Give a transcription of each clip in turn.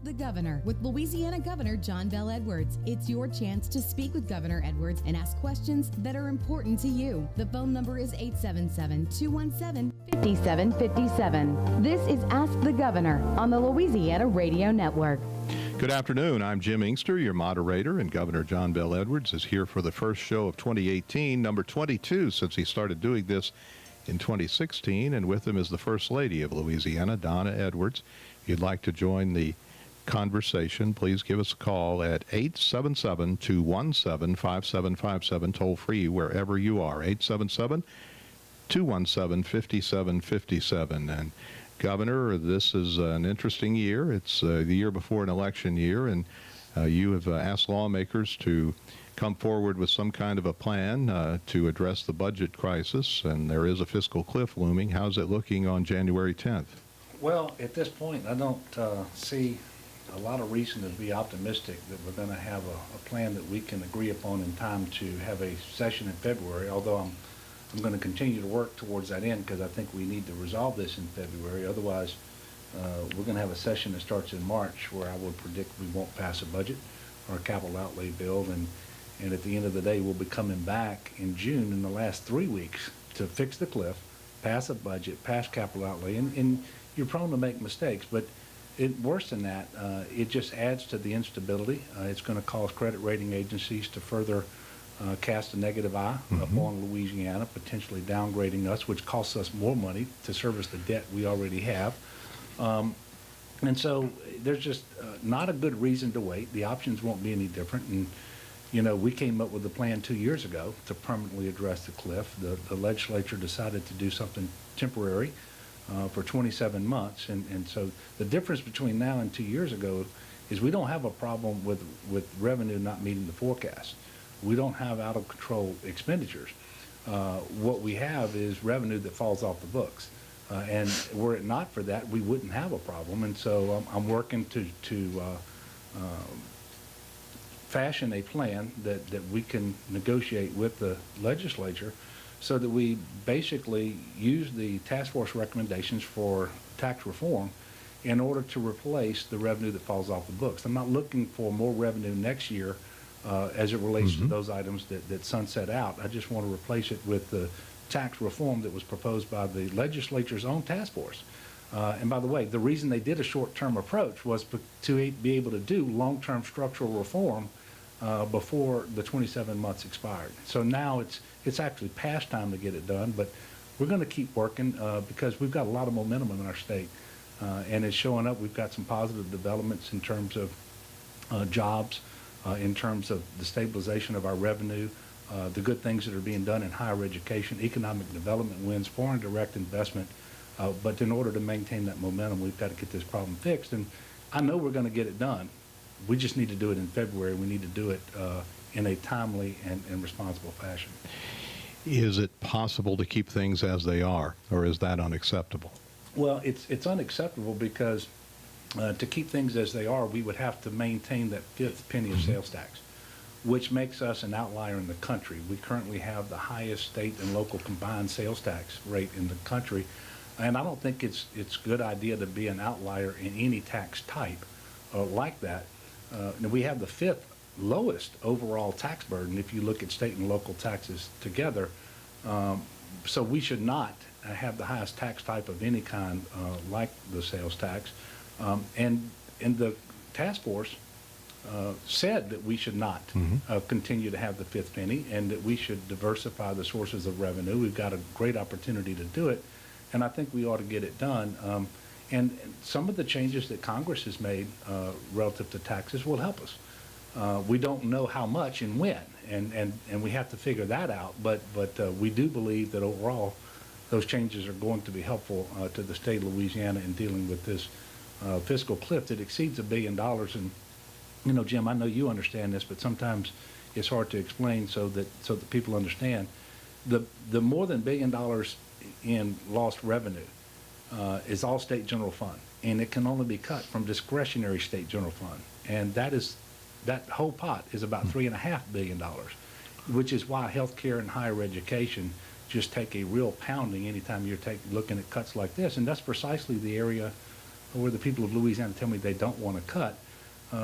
the Governor with Louisiana Governor John Bel Edwards. It's your chance to speak with Governor Edwards and ask questions that are important to you. The phone number is 877-217-5757. This is Ask the Governor on the Louisiana Radio Network. Good afternoon. I'm Jim Inkster, your moderator, and Governor John Bel Edwards is here for the first show of 2018, number 22 since he started doing this in 2016, and with him is the First Lady of Louisiana, Donna Edwards. If you'd like to join the conversation, please give us a call at 877-217-5757, toll free wherever you are, 877-217-5757. And Governor, this is an interesting year. It's the year before an election year, and you have asked lawmakers to come forward with some kind of a plan to address the budget crisis, and there is a fiscal cliff looming. How's it looking on January 10th? Well, at this point, I don't see a lot of reason to be optimistic that we're going to have a plan that we can agree upon in time to have a session in February, although I'm going to continue to work towards that end because I think we need to resolve this in February. Otherwise, we're going to have a session that starts in March where I would predict we won't pass a budget or a capital outlay bill, and at the end of the day, we'll be coming back in June in the last 3 weeks to fix the cliff, pass a budget, pass capital outlay, and you're prone to make mistakes. But worse than that, it just adds to the instability. It's going to cause credit rating agencies to further cast a negative eye upon Louisiana, potentially downgrading us, which costs us more money to service the debt we already have. And so there's just not a good reason to wait. The options won't be any different. And you know, we came up with a plan 2 years ago to permanently address the cliff. The legislature decided to do something temporary for 27 months. And so the difference between now and 2 years ago is we don't have a problem with revenue not meeting the forecast. We don't have out of control expenditures. What we have is revenue that falls off the books. And were it not for that, we wouldn't have a problem. And so I'm working to fashion a plan that we can negotiate with the legislature so that we basically use the task force recommendations for tax reform in order to replace the revenue that falls off the books. I'm not looking for more revenue next year as it relates to those items that sunset out. I just want to replace it with the tax reform that was proposed by the legislature's own task force. And by the way, the reason they did a short-term approach was to be able to do long-term structural reform before the 27 months expired. So now it's actually past time to get it done, but we're going to keep working because we've got a lot of momentum in our state, and it's showing up. We've got some positive developments in terms of jobs, in terms of the stabilization of our revenue, the good things that are being done in higher education, economic development wins, foreign direct investment. But in order to maintain that momentum, we've got to get this problem fixed. And I know we're going to get it done. We just need to do it in February. We need to do it in a timely and responsible fashion. Is it possible to keep things as they are, or is that unacceptable? Well, it's unacceptable because to keep things as they are, we would have to maintain that fifth penny of sales tax, which makes us an outlier in the country. We currently have the highest state and local combined sales tax rate in the country, and I don't think it's a good idea to be an outlier in any tax type like that. We have the fifth lowest overall tax burden if you look at state and local taxes together. So we should not have the highest tax type of any kind like the sales tax. And the task force said that we should not continue to have the fifth penny and that we should diversify the sources of revenue. We've got a great opportunity to do it, and I think we ought to get it done. And some of the changes that Congress has made relative to taxes will help us. We don't know how much and when, and we have to figure that out. But we do believe that overall, those changes are going to be helpful to the state of Louisiana in dealing with this fiscal cliff that exceeds $1 billion. And you know, Jim, I know you understand this, but sometimes it's hard to explain so that people understand. The more than $1 billion in lost revenue is all state general fund, and it can only be cut from discretionary state general fund, and that whole pot is about $3.5 billion, which is why healthcare and higher education just take a real pounding anytime you're looking at cuts like this, and that's precisely the area where the people of Louisiana tell me they don't want to cut.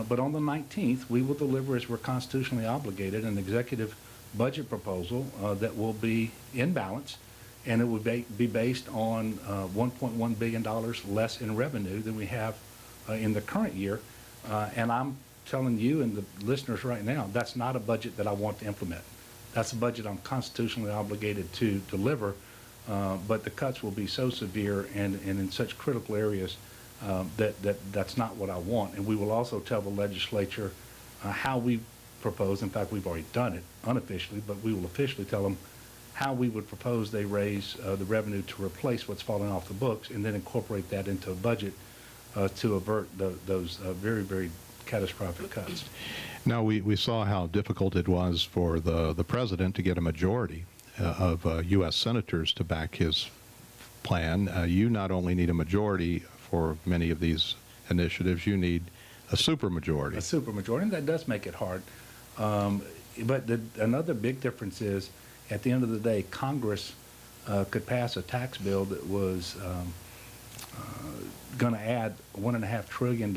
But on the 19th, we will deliver, as we're constitutionally obligated, an executive budget proposal that will be in balance, and it will be based on $1.1 billion less in revenue than we have in the current year. And I'm telling you and the listeners right now, that's not a budget that I want to implement. That's a budget I'm constitutionally obligated to deliver, but the cuts will be so severe and in such critical areas that's not what I want. And we will also tell the legislature how we propose, in fact, we've already done it unofficially, but we will officially tell them how we would propose they raise the revenue to replace what's falling off the books, and then incorporate that into a budget to avert those very, very catastrophic cuts. Now, we saw how difficult it was for the president to get a majority of U.S. senators to back his plan. You not only need a majority for many of these initiatives, you need a supermajority. A supermajority, and that does make it hard. But another big difference is, at the end of the day, Congress could pass a tax bill that was going to add $1.5 trillion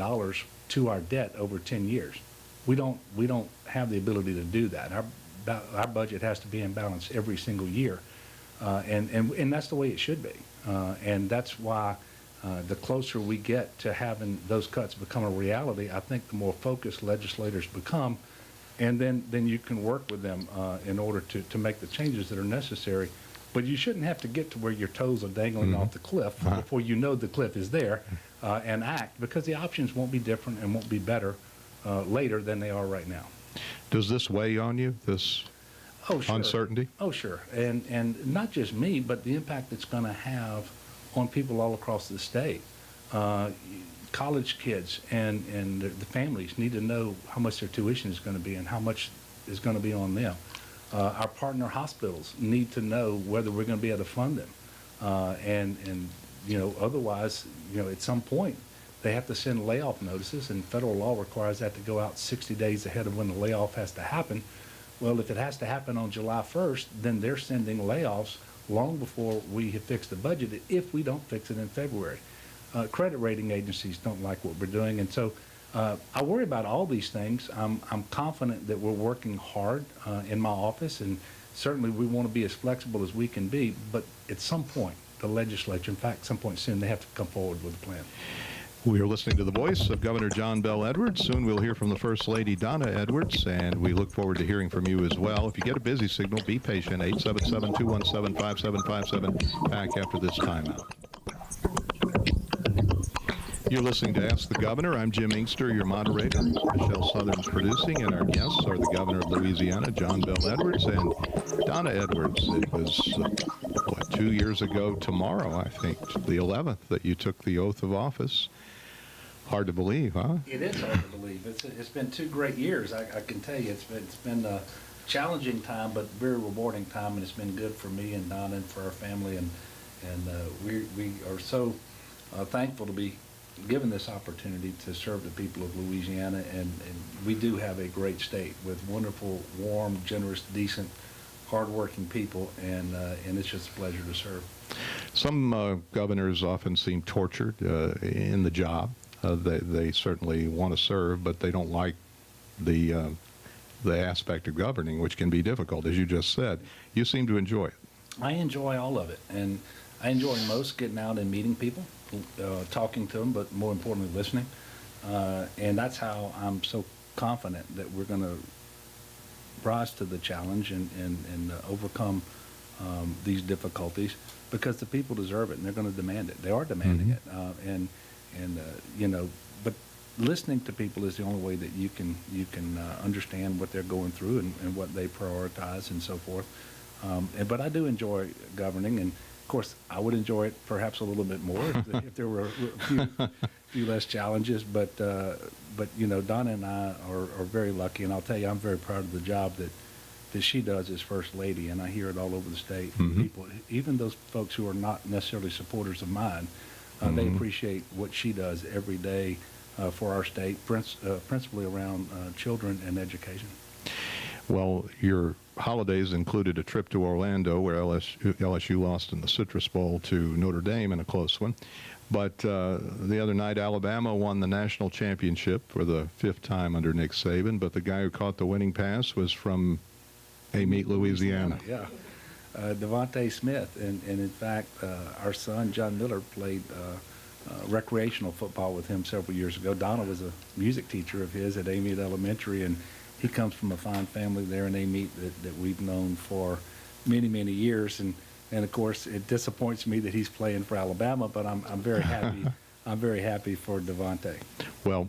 to our debt over 10 years. We don't have the ability to do that. Our budget has to be in balance every single year, and that's the way it should be. And that's why the closer we get to having those cuts become a reality, I think the more focused legislators become, and then you can work with them in order to make the changes that are necessary. But you shouldn't have to get to where your toes are dangling off the cliff before you know the cliff is there and act, because the options won't be different and won't be better later than they are right now. Does this weigh on you, this uncertainty? Oh, sure. And not just me, but the impact it's going to have on people all across the state. College kids and the families need to know how much their tuition is going to be and how much is going to be on them. Our partner hospitals need to know whether we're going to be able to fund them. And otherwise, at some point, they have to send layoff notices, and federal law requires that to go out 60 days ahead of when the layoff has to happen. Well, if it has to happen on July 1st, then they're sending layoffs long before we have fixed the budget, if we don't fix it in February. Credit rating agencies don't like what we're doing, and so I worry about all these things. I'm confident that we're working hard in my office, and certainly we want to be as flexible as we can be, but at some point, the legislature, in fact, some point soon, they have to come forward with a plan. We are listening to the voice of Governor John Bel Edwards. Soon we'll hear from the First Lady, Donna Edwards, and we look forward to hearing from you as well. If you get a busy signal, be patient. 877-217-5757, back after this timeout. You're listening to Ask the Governor. I'm Jim Inkster, your moderator. Michelle Southern's producing, and our guests are the Governor of Louisiana, John Bel Edwards, and Donna Edwards. It was, 2 years ago tomorrow, I think, the 11th, that you took the oath of office. Hard to believe, huh? It is hard to believe. It's been 2 great years. I can tell you, it's been a challenging time, but very rewarding time, and it's been good for me and Donna and for our family, and we are so thankful to be given this opportunity to serve the people of Louisiana, and we do have a great state with wonderful, warm, generous, decent, hardworking people, and it's just a pleasure to serve. Some governors often seem tortured in the job. They certainly want to serve, but they don't like the aspect of governing, which can be difficult, as you just said. You seem to enjoy it. I enjoy all of it, and I enjoy most getting out and meeting people, talking to them, but more importantly, listening. And that's how I'm so confident that we're going to rise to the challenge and overcome these difficulties, because the people deserve it, and they're going to demand it. They are demanding it. But listening to people is the only way that you can understand what they're going through and what they prioritize and so forth. But I do enjoy governing, and of course I would enjoy it perhaps a little bit more if there were a few less challenges. But Donna and I are very lucky, and I'll tell you, I'm very proud of the job that she does as First Lady, and I hear it all over the state. People, even those folks who are not necessarily supporters of mine, they appreciate what she does every day for our state, principally around children and education. Well, your holidays included a trip to Orlando, where LSU lost in the Citrus Bowl to Notre Dame in a close one. But the other night, Alabama won the national championship for the 5th time under Nick Saban. But the guy who caught the winning pass was from Amite, Louisiana. Yeah. Devontae Smith. And in fact, our son, John Miller, played recreational football with him several years ago. Donna was a music teacher of his at Amite Elementary, and he comes from a fine family there in Amite that we've known for many, many years. And of course, it disappoints me that he's playing for Alabama, but I'm very happy. I'm very happy for Devontae. Well,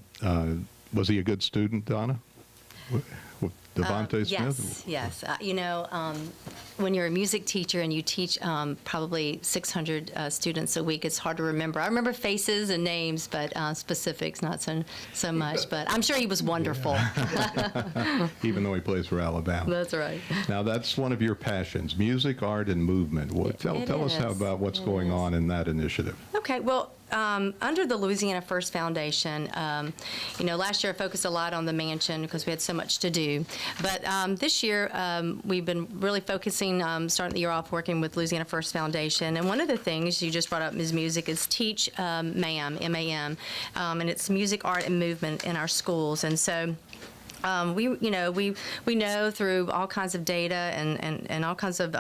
was he a good student, Donna? Devontae Smith? Yes. When you're a music teacher and you teach probably 600 students a week, it's hard to remember. I remember faces and names, but specifics not so much. But I'm sure he was wonderful. Even though he plays for Alabama. That's right. Now, that's one of your passions, music, art, and movement. Tell us about what's going on in that initiative. Okay, well, under the Louisiana First Foundation, last year I focused a lot on the mansion because we had so much to do. But this year we've been really focusing, starting the year off working with Louisiana First Foundation. And one of the things you just brought up, Ms. Music, is Teach MAM, M-A-M, and it's music, art, and movement in our schools. And so we know through all kinds of data and all kinds of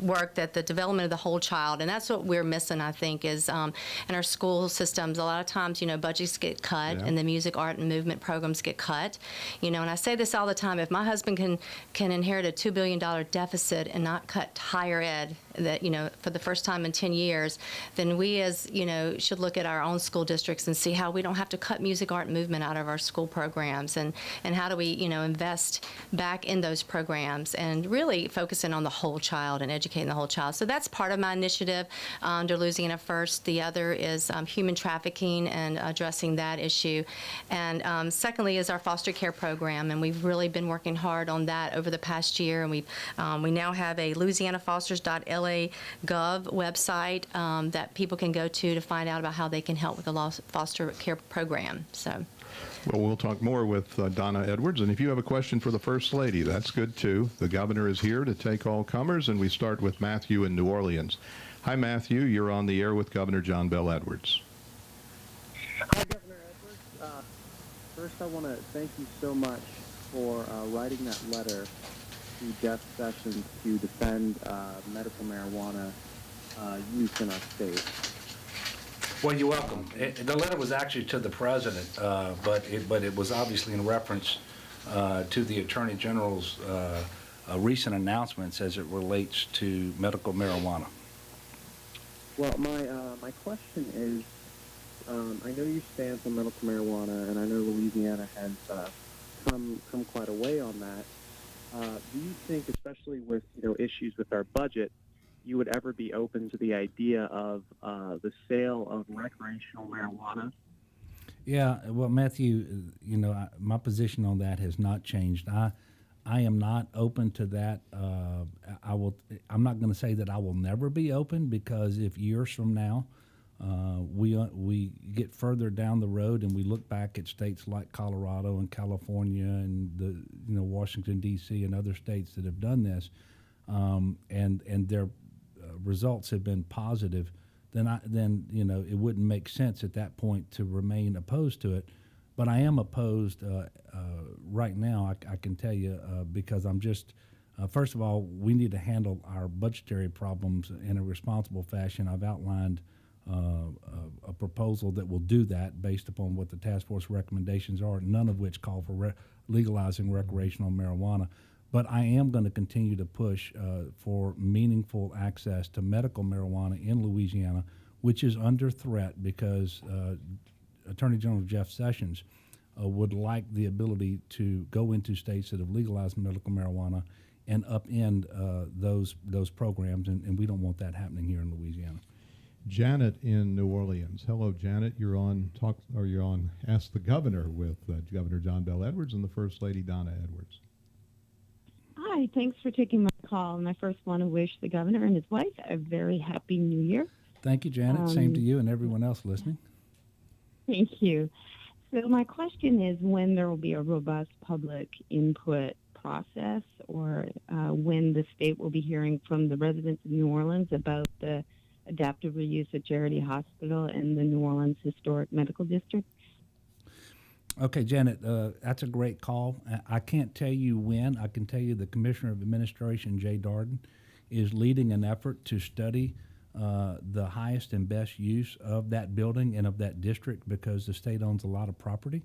work that the development of the whole child, and that's what we're missing, I think, is in our school systems. A lot of times, budgets get cut, and the music, art, and movement programs get cut. And I say this all the time: if my husband can inherit a $2 billion deficit and not cut higher ed, that for the first time in 10 years, then we as should look at our own school districts and see how we don't have to cut music, art, and movement out of our school programs, and how do we invest back in those programs and really focusing on the whole child and educating the whole child. So that's part of my initiative under Louisiana First. The other is human trafficking and addressing that issue. And secondly is our foster care program, and we've really been working hard on that over the past year. And we now have a louisianafosters.la.gov website that people can go to find out about how they can help with the foster care program. So. Well, we'll talk more with Donna Edwards. And if you have a question for the First Lady, that's good, too. The governor is here to take all comers, and we start with Matthew in New Orleans. Hi, Matthew. You're on the air with Governor John Bel Edwards. Hi, Governor Edwards. First, I want to thank you so much for writing that letter to Jeff Sessions to defend medical marijuana use in our state. Well, you're welcome. The letter was actually to the president, but it was obviously in reference to the Attorney General's recent announcements as it relates to medical marijuana. Well, my question is, I know you stand for medical marijuana, and I know Louisiana has come quite a way on that. Do you think, especially with issues with our budget, you would ever be open to the idea of the sale of recreational marijuana? Yeah, well, Matthew, my position on that has not changed. I am not open to that. I'm not going to say that I will never be open, because if years from now we get further down the road and we look back at states like Colorado and California and Washington D.C. and other states that have done this, and their results have been positive, then it wouldn't make sense at that point to remain opposed to it. But I am opposed right now, I can tell you, because I'm just, first of all, we need to handle our budgetary problems in a responsible fashion. I've outlined a proposal that will do that based upon what the task force recommendations are, none of which call for legalizing recreational marijuana. But I am going to continue to push for meaningful access to medical marijuana in Louisiana, which is under threat because Attorney General Jeff Sessions would like the ability to go into states that have legalized medical marijuana and upend those programs, and we don't want that happening here in Louisiana. Janet in New Orleans. Hello, Janet. You're on Ask the Governor with Governor John Bel Edwards and the First Lady Donna Edwards. Hi, thanks for taking my call. And I first want to wish the governor and his wife a very happy new year. Thank you, Janet. Same to you and everyone else listening. Thank you. So my question is when there will be a robust public input process or when the state will be hearing from the residents of New Orleans about the adaptive reuse at Charity Hospital in the New Orleans Historic Medical District? Okay, Janet, that's a great call. I can't tell you when. I can tell you the Commissioner of Administration, Jay Darden, is leading an effort to study the highest and best use of that building and of that district, because the state owns a lot of property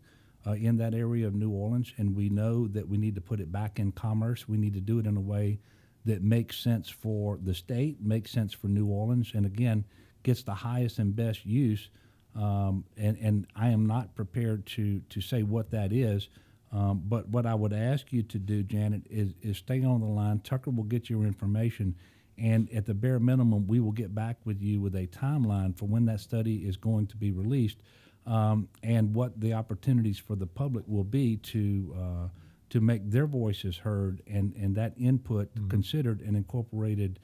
in that area of New Orleans, and we know that we need to put it back in commerce. We need to do it in a way that makes sense for the state, makes sense for New Orleans, and again, gets the highest and best use. And I am not prepared to say what that is, but what I would ask you to do, Janet, is stay on the line. Tucker will get your information, and at the bare minimum, we will get back with you with a timeline for when that study is going to be released, and what the opportunities for the public will be to make their voices heard and that input considered and incorporated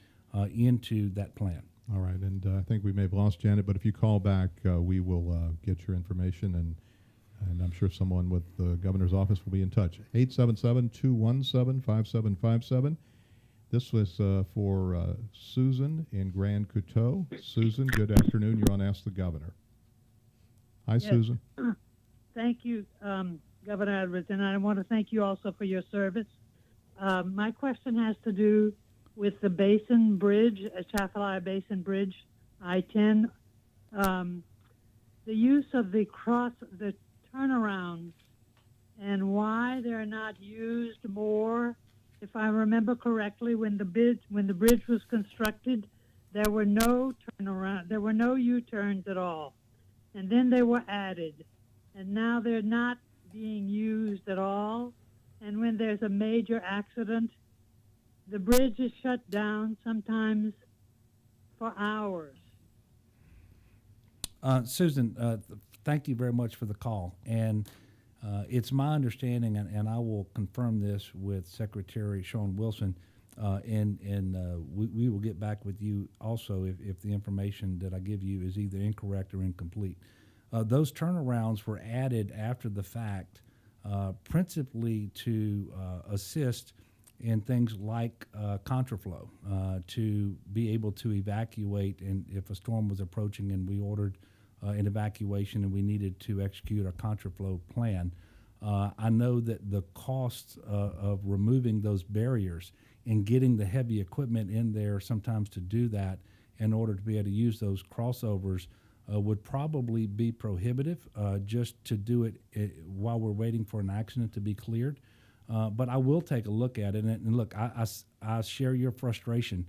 into that plan. All right, and I think we may have lost Janet, but if you call back, we will get your information, and I'm sure someone with the governor's office will be in touch. 877-217-5757. This was for Susan in Grand Coteau. Susan, good afternoon. You're on Ask the Governor. Hi, Yes. Susan. Thank you, Governor Edwards, and I want to thank you also for your service. My question has to do with the Basin Bridge, Atchafalaya Basin Bridge, I-10. The use of the turnarounds and why they're not used more. If I remember correctly, when the bridge was constructed, there were no turnaround, there were no U-turns at all, and then they were added, and now they're not being used at all. And when there's a major accident, the bridge is shut down sometimes for hours. Susan, thank you very much for the call. And it's my understanding, and I will confirm this with Secretary Sean Wilson, and we will get back with you also if the information that I give you is either incorrect or incomplete. Those turnarounds were added after the fact, principally to assist in things like contraflow, to be able to evacuate, and if a storm was approaching and we ordered an evacuation and we needed to execute our contraflow plan. I know that the costs of removing those barriers and getting the heavy equipment in there sometimes to do that in order to be able to use those crossovers would probably be prohibitive just to do it while we're waiting for an accident to be cleared. But I will take a look at it. And look, I share your frustration.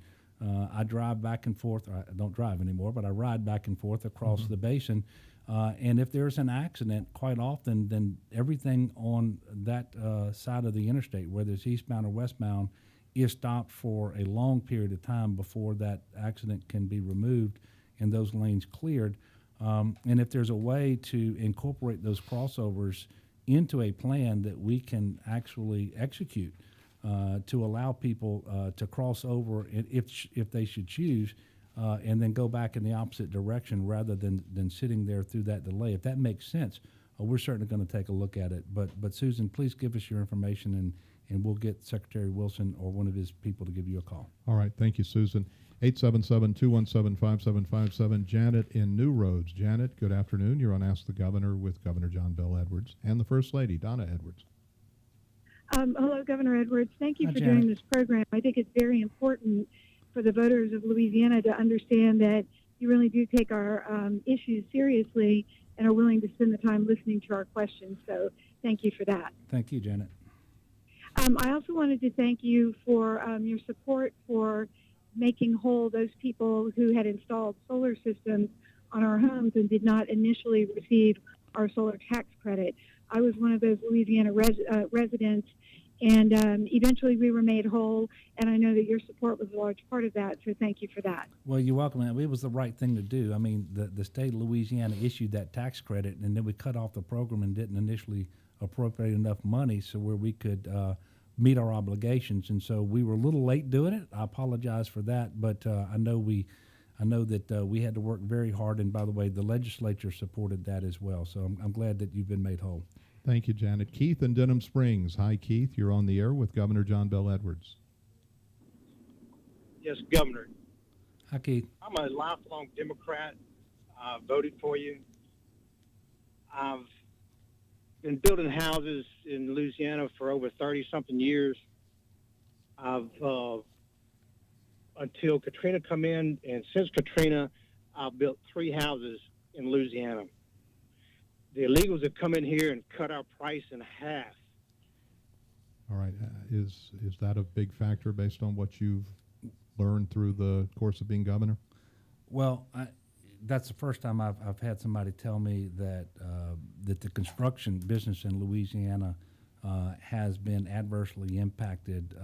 I drive back and forth. I don't drive anymore, but I ride back and forth across the basin. And if there's an accident, quite often, then everything on that side of the interstate, whether it's eastbound or westbound, is stopped for a long period of time before that accident can be removed and those lanes cleared. And if there's a way to incorporate those crossovers into a plan that we can actually execute to allow people to cross over if they should choose, and then go back in the opposite direction rather than sitting there through that delay. If that makes sense, we're certainly going to take a look at it. But Susan, please give us your information, and we'll get Secretary Wilson or one of his people to give you a call. All right, thank you, Susan. 877-217-5757. Janet in New Roads. Janet, good afternoon. You're on Ask the Governor with Governor John Bel Edwards and the First Lady, Donna Edwards. Hello, Governor Edwards. Thank you Hi, for Janet. doing this program. I think it's very important for the voters of Louisiana to understand that you really do take our issues seriously and are willing to spend the time listening to our questions. So thank you for that. Thank you, Janet. I also wanted to thank you for your support for making whole those people who had installed solar systems on our homes and did not initially receive our solar tax credit. I was one of those Louisiana residents, and eventually we were made whole, and I know that your support was a large part of that, so thank you for that. Well, you're welcome. And it was the right thing to do. I mean, the state of Louisiana issued that tax credit, and then we cut off the program and didn't initially appropriate enough money so where we could meet our obligations. And so we were a little late doing it. I apologize for that, but I know that we had to work very hard. And by the way, the legislature supported that as well. So I'm glad that you've been made whole. Thank you, Janet. Keith in Denham Springs. Hi, Keith. You're on the air with Governor John Bel Edwards. Yes, Governor. Hi, Keith. I'm a lifelong Democrat. I voted for you. I've been building houses in Louisiana for over 30-something years. I've until Katrina come in, and since Katrina, I've built 3 houses in Louisiana. The illegals have come in here and cut our price in half. All right. Is that a big factor based on what you've learned through the course of being governor? Well, that's the first time I've had somebody tell me that that the construction business in Louisiana has been adversely impacted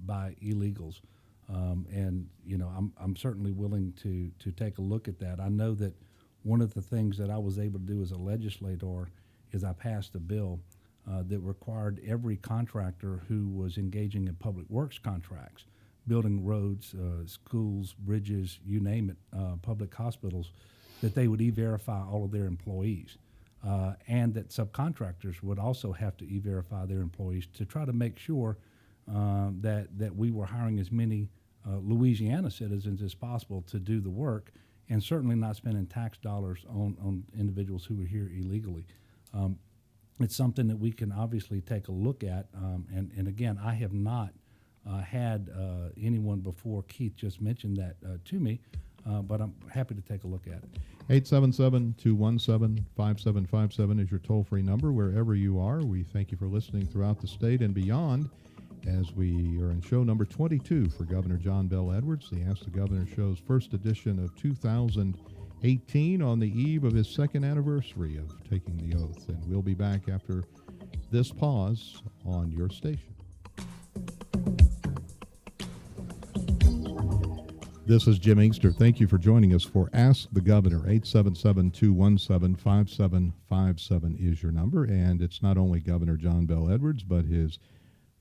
by illegals, and I'm certainly willing to take a look at that. I know that one of the things that I was able to do as a legislator is I passed a bill that required every contractor who was engaging in public works contracts, building roads, schools, bridges, you name it, public hospitals, that they would e-verify all of their employees. And that subcontractors would also have to e-verify their employees to try to make sure that we were hiring as many Louisiana citizens as possible to do the work, and certainly not spending tax dollars on individuals who are here illegally. It's something that we can obviously take a look at, and again, I have not had anyone before Keith just mentioned that to me, but I'm happy to take a look at it. 877-217-5757 is your toll-free number wherever you are. We thank you for listening throughout the state and beyond as we are in show number 22 for Governor John Bel Edwards, the Ask the Governor show's first edition of 2018 on the eve of his second anniversary of taking the oath. And we'll be back after this pause on your station. This is Jim Inkster. Thank you for joining us for Ask the Governor. 877-217-5757 is your number. And it's not only Governor John Bel Edwards, but his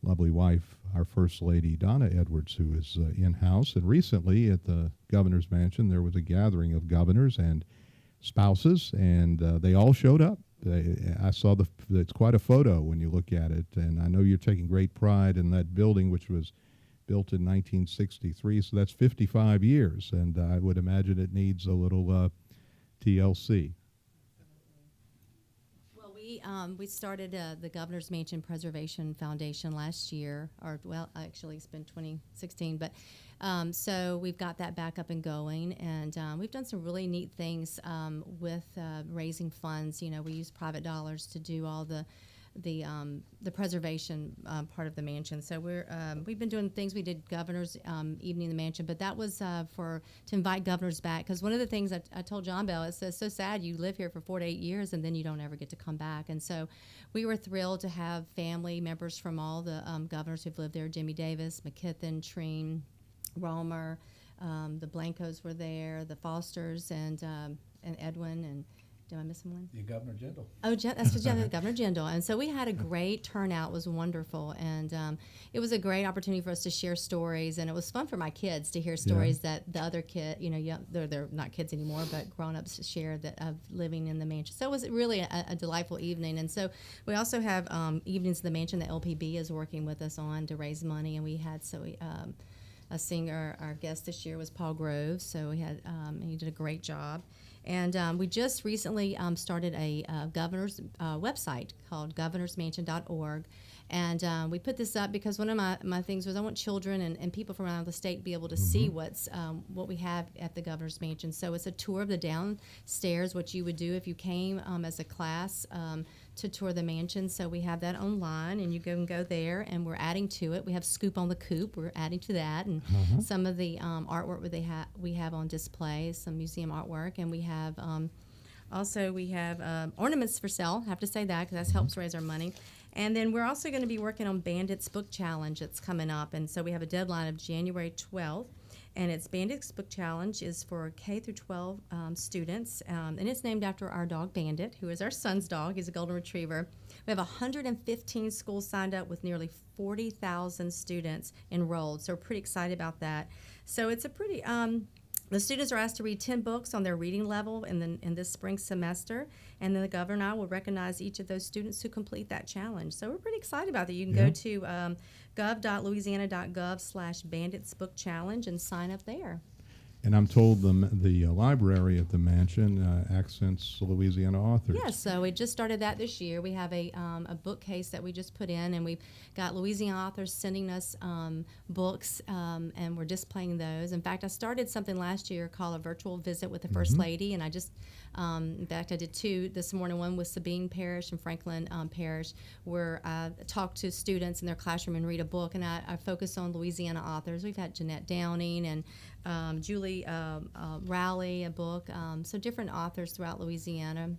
lovely wife, our First Lady, Donna Edwards, who is in-house. And recently at the governor's mansion, there was a gathering of governors and spouses, and they all showed up. I saw it's quite a photo when you look at it. And I know you're taking great pride in that building, which was built in 1963, so that's 55 years, and I would imagine it needs a little TLC. Well, we started the Governor's Mansion Preservation Foundation last year, actually it's been 2016, but so we've got that back up and going, and we've done some really neat things with raising funds. We use private dollars to do all the preservation part of the mansion. So we've been doing things. We did Governor's Evening in the Mansion, but that was to invite governors back. Because one of the things I told John Bel, it's so sad you live here for 4 to 8 years and then you don't ever get to come back. And so we were thrilled to have family members from all the governors who've lived there: Jimmy Davis, McKithen, Treen, Romer, the Blancos were there, the Fosters, and Edwin, and did I miss someone? The Governor Jindal. Oh, that's Governor Jindal. And so we had a great turnout. It was wonderful. And it was a great opportunity for us to share stories. And it was fun for my kids to hear stories that the other kid, they're not kids anymore, but grown-ups share that of living in the mansion. So it was really a delightful evening. And so we also have Evenings in the Mansion that LPB is working with us on to raise money. And we had a singer. Our guest this year was Paul Groves. So we had he did a great job. And we just recently started a governor's website called governorsmansion.org. And we put this up because one of my things was I want children and people from around the state to be able to see what we have at the Governor's Mansion. So it's a tour of the downstairs, what you would do if you came as a class to tour the mansion. So we have that online, and you can go there, and we're adding to it. We have Scoop on the Coop. We're adding to that, and some of the artwork we have on display, some museum artwork, and we have ornaments for sale. I have to say that because that helps raise our money. And then we're also going to be working on Bandits Book Challenge that's coming up, and so we have a deadline of January 12th. And it's Bandit's Book Challenge is for K through 12 students, and it's named after our dog Bandit, who is our son's dog. He's a golden retriever. We have 115 schools signed up with nearly 40,000 students enrolled, so we're pretty excited about that. So it's a pretty The students are asked to read 10 books on their reading level in this spring semester, and then the governor and I will recognize each of those students who complete that challenge. So we're pretty excited about that. You can go to gov.louisiana.gov/Bandits Book Challenge and sign up there. And I'm told the library at the mansion accents Louisiana authors. Yes, so we just started that this year. We have a bookcase that we just put in, and we've got Louisiana authors sending us books, and we're displaying those. In fact, I started something last year called a virtual visit with the First Lady, and I just, in fact, I did two this morning, one with Sabine Parish and Franklin Parish, where I talked to students in their classroom and read a book, and I focus on Louisiana authors. We've had Jeanette Downing and Julie Rowley, a book, so different authors throughout Louisiana.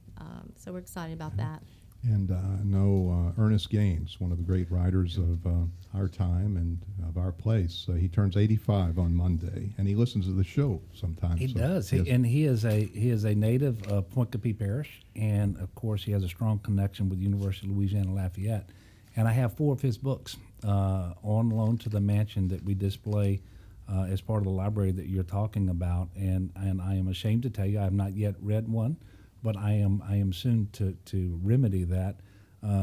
So we're excited about that. And I know Ernest Gaines, one of the great writers of our time and of our place. He turns 85 on Monday, and he listens to the show sometimes. He so does, and he is a native of Point Capee Parish, and of course he has a strong connection with the University of Louisiana Lafayette. And I have 4 of his books on loan to the mansion that we display as part of the library that you're talking about, and I am ashamed to tell you I have not yet read one, but I am soon to remedy that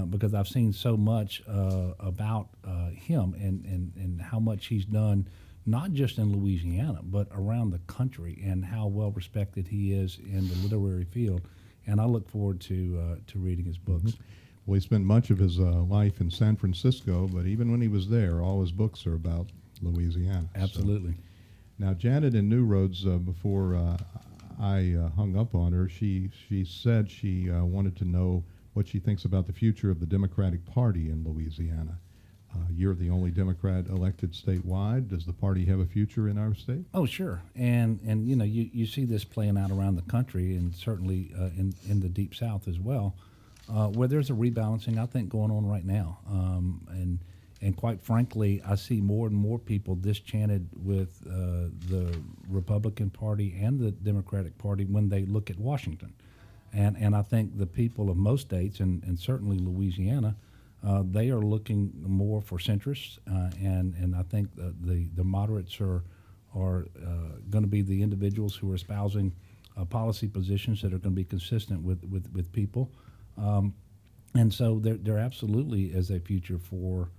because I've seen so much about him and how much he's done, not just in Louisiana but around the country, and how well respected he is in the literary field. And I look forward to reading his books. Well, he spent much of his life in San Francisco, but even when he was there, all his books are about Louisiana. Absolutely. So. Now, Janet in New Roads, before I hung up on her, she said she wanted to know what she thinks about the future of the Democratic Party in Louisiana. You're the only Democrat elected statewide. Does the party have a future in our state? Oh, sure. And you know, you see this playing out around the country, and certainly in the Deep South as well, where there's a rebalancing, I think, going on right now. And quite frankly, I see more and more people disenchanted with the Republican Party and the Democratic Party when they look at Washington. And I think the people of most states, and certainly Louisiana, they are looking more for centrists. And I think the moderates are going to be the individuals who are espousing policy positions that are going to be consistent with people. And so there absolutely is a future for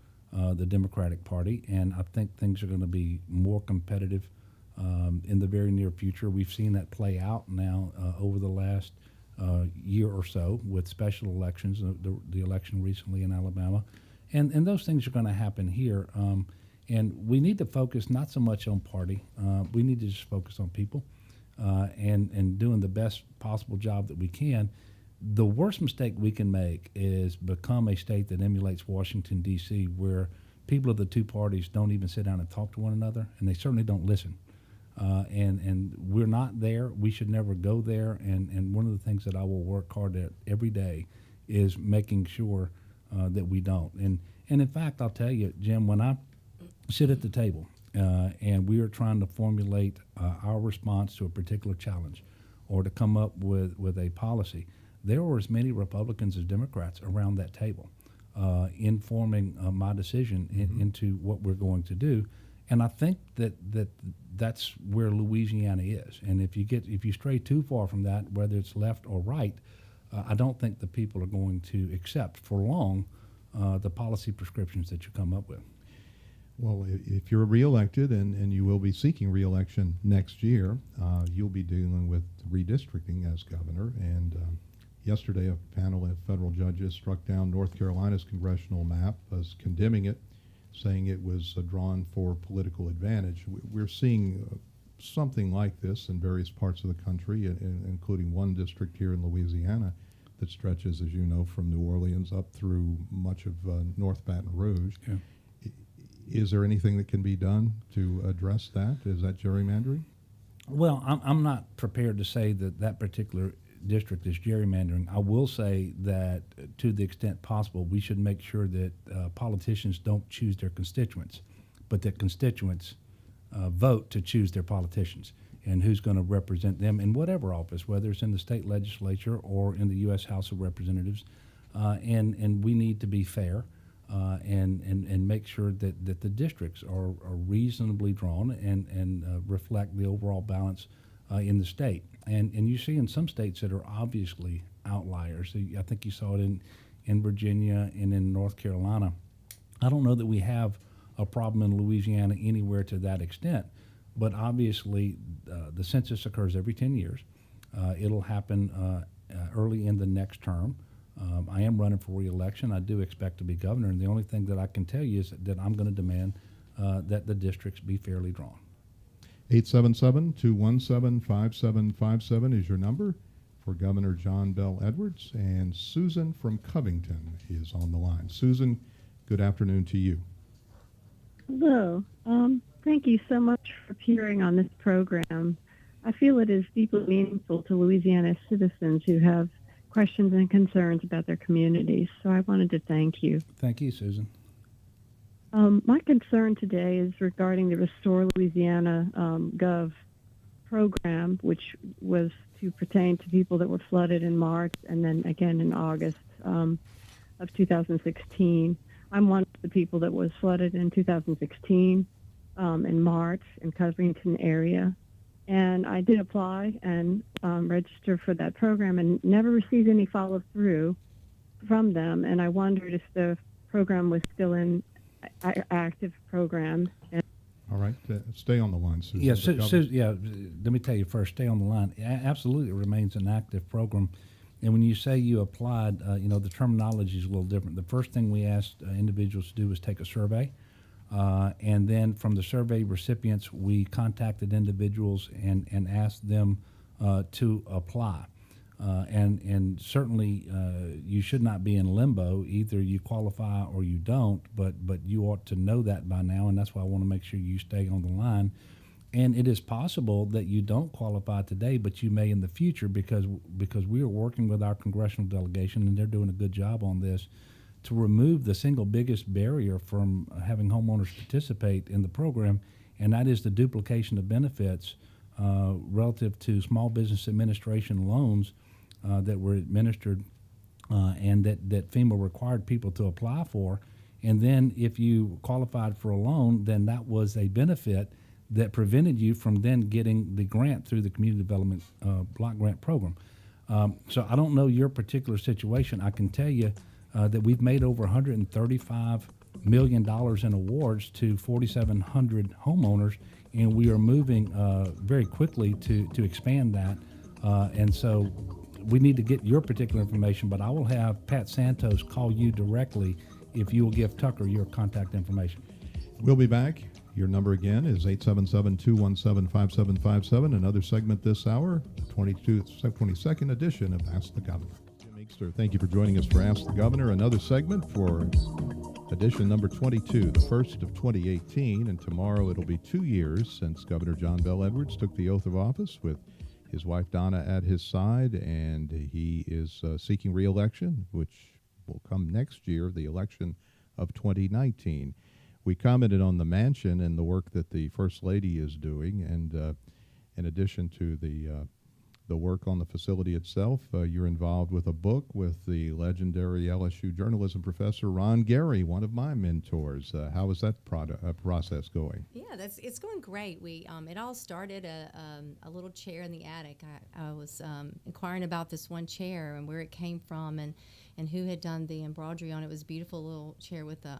the Democratic Party, and I think things are going to be more competitive in the very near future. We've seen that play out now over the last year or so with special elections, the election recently in Alabama, and those things are going to happen here. And we need to focus not so much on party. We need to just focus on people and doing the best possible job that we can. The worst mistake we can make is become a state that emulates Washington, D.C., where people of the two parties don't even sit down and talk to one another, and they certainly don't listen. And we're not there. We should never go there. And one of the things that I will work hard at every day is making sure that we don't. And in fact, I'll tell you, Jim, when I sit at the table and we are trying to formulate our response to a particular challenge or to come up with a policy, there were as many Republicans as Democrats around that table informing my decision into what we're going to do. And I think that's where Louisiana is. And if you stray too far from that, whether it's left or right, I don't think the people are going to accept for long the policy prescriptions that you come up with. Well, if you're reelected, and you will be seeking reelection next year, you'll be dealing with redistricting as governor. And yesterday, a panel of federal judges struck down North Carolina's congressional map as condemning it, saying it was drawn for political advantage. We're seeing something like this in various parts of the country, including one district here in Louisiana that stretches, as you know, from New Orleans up through much of North Baton Rouge. Yeah. Is there anything that can be done to address that? Is that gerrymandering? Well, I'm not prepared to say that particular district is gerrymandering. I will say that to the extent possible, we should make sure that politicians don't choose their constituents, but that constituents vote to choose their politicians and who's going to represent them in whatever office, whether it's in the state legislature or in the U.S. House of Representatives. And we need to be fair. and make sure that the districts are reasonably drawn and reflect the overall balance in the state. And you see in some states that are obviously outliers. I think you saw it in Virginia and in North Carolina. I don't know that we have a problem in Louisiana anywhere to that extent, but obviously the census occurs every 10 years. It'll happen early in the next term. I am running for re-election. I do expect to be governor, and the only thing that I can tell you is that I'm going to demand that the districts be fairly drawn. 877-217-5757 is your number for Governor John Bel Edwards, and Susan from Covington is on the line. Susan, good afternoon to you. Hello. Thank you so much for appearing on this program. I feel it is deeply meaningful to Louisiana citizens who have questions and concerns about their communities, so I wanted to thank you. Thank you, Susan. My concern today is regarding the Restore Louisiana Gov program, which was to pertain to people that were flooded in March and then again in August of 2016. I'm one of the people that was flooded in 2016 in March in Covington area. And I did apply and register for that program and never received any follow-through from them. And I wondered if the program was still in active program. All right, stay on the line, Susan. Yes, let me tell you first, stay on the line. Absolutely, it remains an active program. And when you say you applied, the terminology is a little different. The first thing we asked individuals to do was take a survey. And then from the survey recipients, we contacted individuals and asked them to apply. And certainly you should not be in limbo. Either you qualify or you don't, but you ought to know that by now, and that's why I want to make sure you stay on the line. And it is possible that you don't qualify today, but you may in the future because we are working with our congressional delegation, and they're doing a good job on this, to remove the single biggest barrier from having homeowners participate in the program, and that is the duplication of benefits relative to small business administration loans that were administered and that FEMA required people to apply for. And then if you qualified for a loan, then that was a benefit that prevented you from then getting the grant through the Community Development Block Grant Program. So I don't know your particular situation. I can tell you that we've made over $135 million in awards to 4,700 homeowners, and we are moving very quickly to expand that. And so we need to get your particular information, but I will have Pat Santos call you directly if you will give Tucker your contact information. We'll be back. Your number again is 877-217-5757. Another segment this hour, 22nd edition of Ask the Governor. Jim Inkster, thank you for joining us for Ask the Governor. Another segment for edition number 22, the first of 2018. And tomorrow it'll be 2 years since Governor John Bel Edwards took the oath of office with his wife Donna at his side. And he is seeking re-election, which will come next year, the election of 2019. We commented on the mansion and the work that the First Lady is doing, and in addition to the work on the facility itself, you're involved with a book with the legendary LSU journalism professor Ron Gary, one of my mentors. How is that process going? Yeah, it's going great. It all started a little chair in the attic. I was inquiring about this one chair and where it came from and who had done the embroidery on it. It was a beautiful little chair with the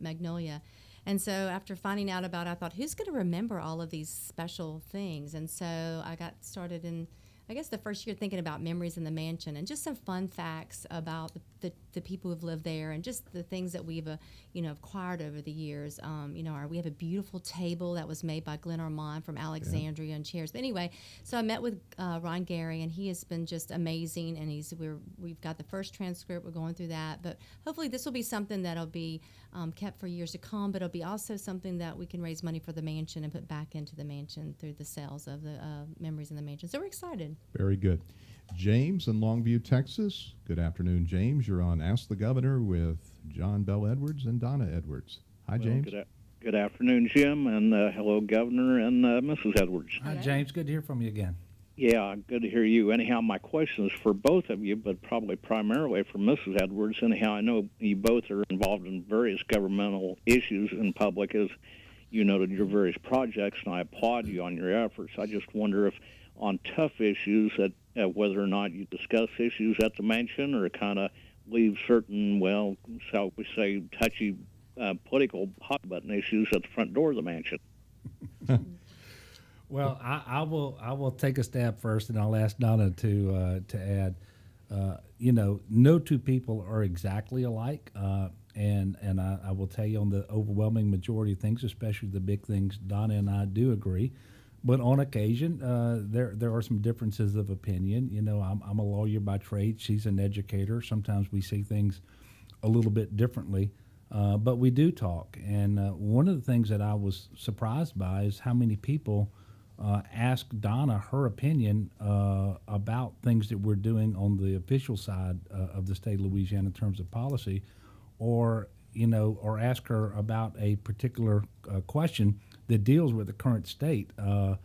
magnolia. And so after finding out about it, I thought, who's going to remember all of these special things? And so I got started in, I guess, the first year thinking about memories in the mansion and just some fun facts about the people who've lived there and just the things that we've acquired over the years. We have a beautiful table that was made by Glenn Armand from Alexandria and chairs. But anyway, so I met with Ron Gary, and he has been just amazing. And we've got the first transcript. We're going through that, but hopefully this will be something that'll be kept for years to come. But it'll be also something that we can raise money for the mansion and put back into the mansion through the sales of the memories in the mansion. So we're excited. Very good. James in Longview, Texas. Good afternoon, James. You're on Ask the Governor with John Bel Edwards and Donna Edwards. Hi, James. Good afternoon, Jim, and hello, Governor and Mrs. Edwards. Hi, James. Good to hear from you again. Yeah, good to hear you. Anyhow, my question is for both of you, but probably primarily for Mrs. Edwards. Anyhow, I know you both are involved in various governmental issues in public, as you noted your various projects, and I applaud you on your efforts. I just wonder if on tough issues, that whether or not you discuss issues at the mansion or kind of leave certain, well, shall we say, touchy political hot-button issues at the front door of the mansion. Well, I will take a stab first, and I'll ask Donna to add. No two people are exactly alike, and I will tell you on the overwhelming majority of things, especially the big things, Donna and I do agree. But on occasion, there are some differences of opinion. I'm a lawyer by trade. She's an educator. Sometimes we see things a little bit differently, but we do talk. And one of the things that I was surprised by is how many people ask Donna her opinion about things that we're doing on the official side of the state of Louisiana in terms of policy, or ask her about a particular question that deals with the current state of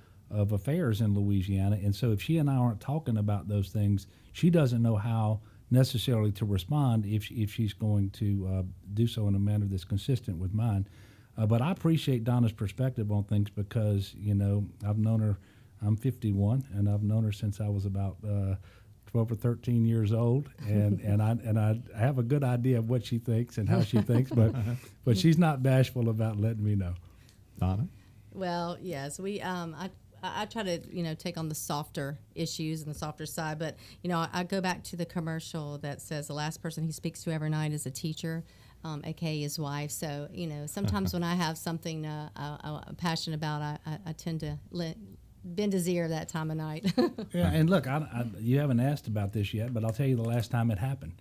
affairs in Louisiana. And so if she and I aren't talking about those things, she doesn't know how necessarily to respond if she's going to do so in a manner that's consistent with mine. But I appreciate Donna's perspective on things because, I've known her, I'm 51, and I've known her since I was about 12 or 13 years old, and I have a good idea of what she thinks and how she thinks, but she's not bashful about letting me know. Donna? Well, yes, I try to, take on the softer issues and the softer side, but, I go back to the commercial that says the last person he speaks to every night is a teacher. AKA his wife. So, sometimes when I have something I'm passionate about, I tend to bend his ear that time of night. Yeah, and look, you haven't asked about this yet, but I'll tell you the last time it happened.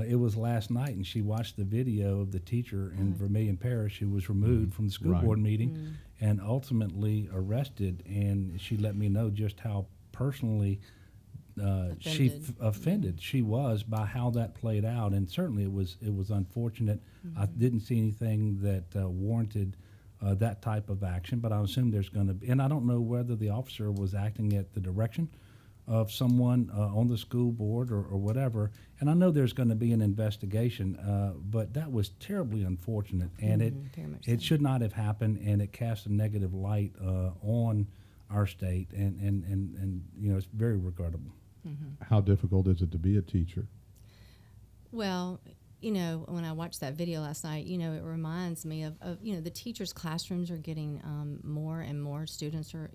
It was last night, and she watched the video of the teacher in Vermilion Parish who was removed from the school board meeting and ultimately arrested, and she let me know just how personally offended she was by how that played out, and certainly it was unfortunate. I didn't see anything that warranted that type of action, but I assume there's going to be, and I don't know whether the officer was acting at the direction of someone on the school board or whatever, and I know there's going to be an investigation, but that was terribly unfortunate, and it should not have happened, and it cast a negative light on our state, and it's very regrettable. How difficult is it to be a teacher? Well, when I watched that video last night, it reminds me of the teachers' classrooms are getting more and more students are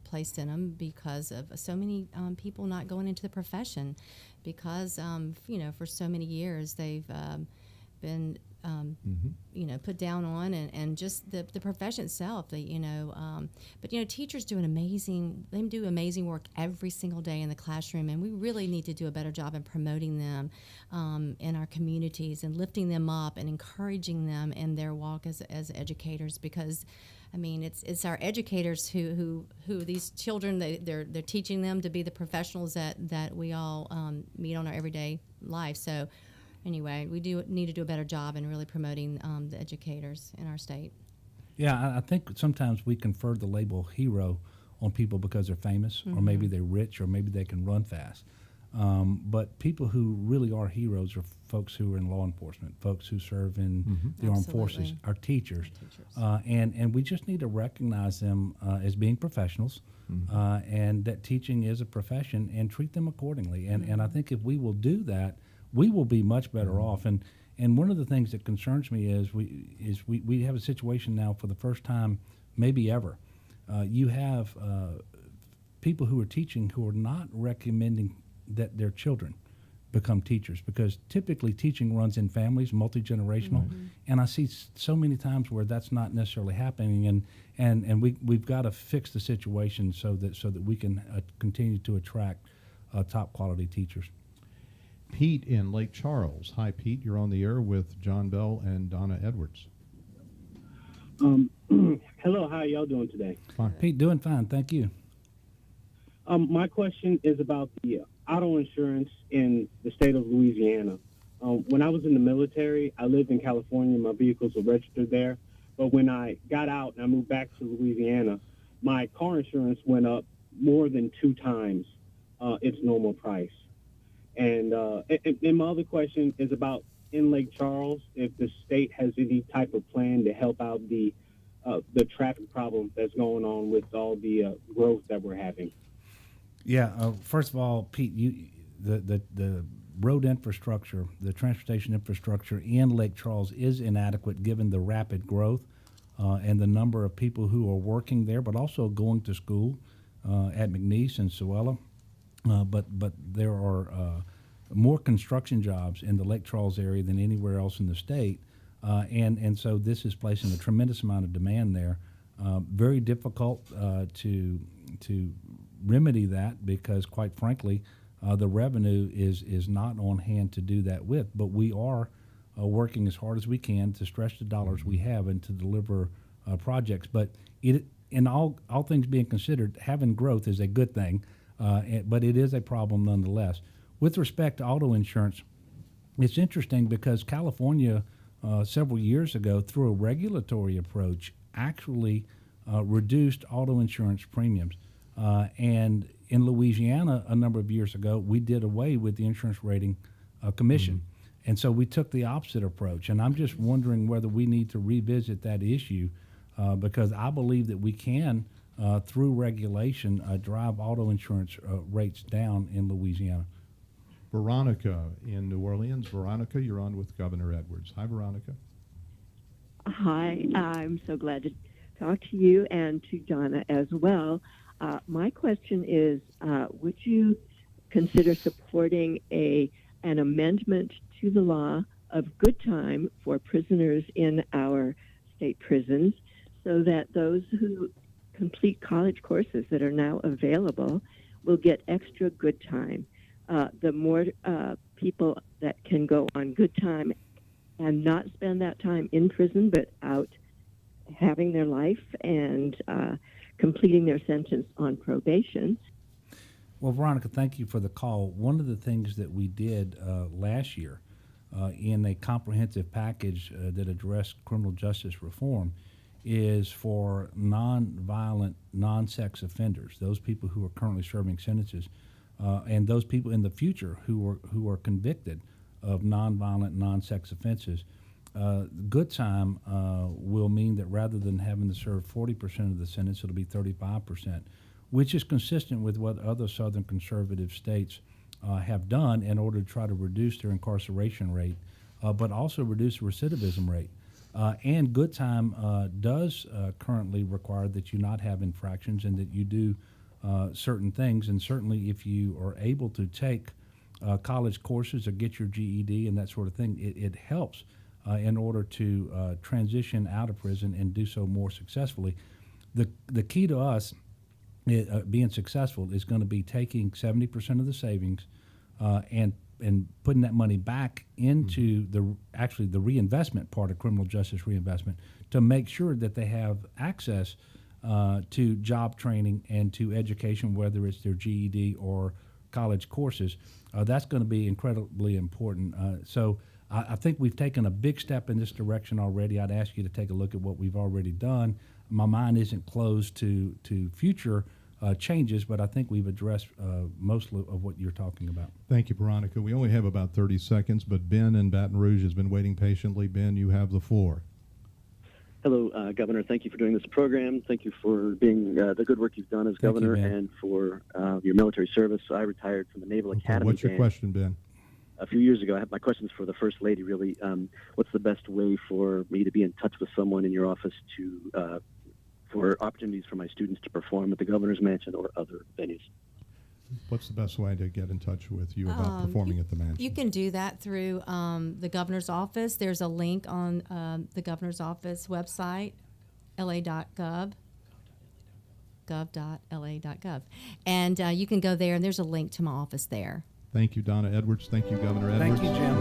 placed in them because of so many people not going into the profession because, for so many years they've been, put down on and just the profession itself, but teachers do amazing work every single day in the classroom, and we really need to do a better job in promoting them in our communities and lifting them up and encouraging them in their walk as educators, because it's our educators who these children, they're teaching them to be the professionals that we all meet on our everyday life. So anyway, we do need to do a better job in really promoting the educators in our state. Yeah, I think sometimes we confer the label hero on people because they're famous, or maybe they're rich, or maybe they can run fast. But people who really are heroes are folks who are in law enforcement, folks who serve in the armed forces, our teachers. And we just need to recognize them as being professionals, and that teaching is a profession, and treat them accordingly. And I think if we will do that, we will be much better off. And one of the things that concerns me is we have a situation now for the first time, maybe ever. You have people who are teaching who are not recommending that their children become teachers, because typically teaching runs in families, multi-generational, and I see so many times where that's not necessarily happening, and we've got to fix the situation so that we can continue to attract top quality teachers. Pete in Lake Charles. Hi, Pete. You're on the air with John Bell and Donna Edwards. Hello. How are y'all doing today? Fine. Pete, doing fine. Thank you. My question is about the auto insurance in the state of Louisiana. When I was in the military, I lived in California. My vehicles were registered there. But when I got out and I moved back to Louisiana, my car insurance went up more than 2 times its normal price. And my other question is about in Lake Charles, if the state has any type of plan to help out the traffic problem that's going on with all the growth that we're having. Yeah. First of all, Pete, the road infrastructure, the transportation infrastructure in Lake Charles is inadequate given the rapid growth and the number of people who are working there, but also going to school at McNeese and Sewella. But there are more construction jobs in the Lake Charles area than anywhere else in the state, and so this is placing a tremendous amount of demand there. Very difficult to remedy that because, quite frankly, the revenue is not on hand to do that with. But we are working as hard as we can to stretch the dollars we have and to deliver projects. But in all things being considered, having growth is a good thing, but it is a problem nonetheless. With respect to auto insurance, it's interesting because California several years ago, through a regulatory approach, actually reduced auto insurance premiums. And in Louisiana, a number of years ago, we did away with the insurance rating commission. And so we took the opposite approach. And I'm just wondering whether we need to revisit that issue because I believe that we can, through regulation, drive auto insurance rates down in Louisiana. Veronica in New Orleans. Veronica, you're on with Governor Edwards. Hi, Veronica. Hi, I'm so glad to talk to you and to Donna as well. My question is, would you consider supporting an amendment to the law of good time for prisoners in our state prisons so that those who complete college courses that are now available will get extra good time? The more people that can go on good time and not spend that time in prison but out having their life and completing their sentence on probation. Well, Veronica, thank you for the call. One of the things that we did last year in a comprehensive package that addressed criminal justice reform is for nonviolent, non-sex offenders, those people who are currently serving sentences, and those people in the future who are convicted of nonviolent, non-sex offenses. Good time will mean that rather than having to serve 40% of the sentence, it'll be 35%, which is consistent with what other Southern conservative states have done in order to try to reduce their incarceration rate, but also reduce the recidivism rate. And good time does currently require that you not have infractions and that you do certain things. And certainly if you are able to take college courses or get your GED and that sort of thing, it helps in order to transition out of prison and do so more successfully. The key to us being successful is going to be taking 70% of the savings and putting that money back into the reinvestment part of criminal justice reinvestment to make sure that they have access to job training and to education, whether it's their GED or college courses. That's going to be incredibly important. So I think we've taken a big step in this direction already. I'd ask you to take a look at what we've already done. My mind isn't closed to future changes, but I think we've addressed most of what you're talking about. Thank you, Veronica. We only have about 30 seconds, but Ben in Baton Rouge has been waiting patiently. Ben, you have the floor. Hello, Governor. Thank you for doing this program. Thank you for being the good work you've done as governor and for your military service. I retired from the Naval Academy. What's your question, Ben? A few years ago, I have my questions for the First Lady, really. What's the best way for me to be in touch with someone in your office for opportunities for my students to perform at the Governor's Mansion or other venues? What's the best way to get in touch with you about performing at the mansion? You can do that through the Governor's Office. There's a link on the Governor's Office website, la.gov. gov.la.gov. And you can go there, and there's a link to my office there. Thank you, Donna Edwards. Thank you, Governor Edwards. Thank you, Jim.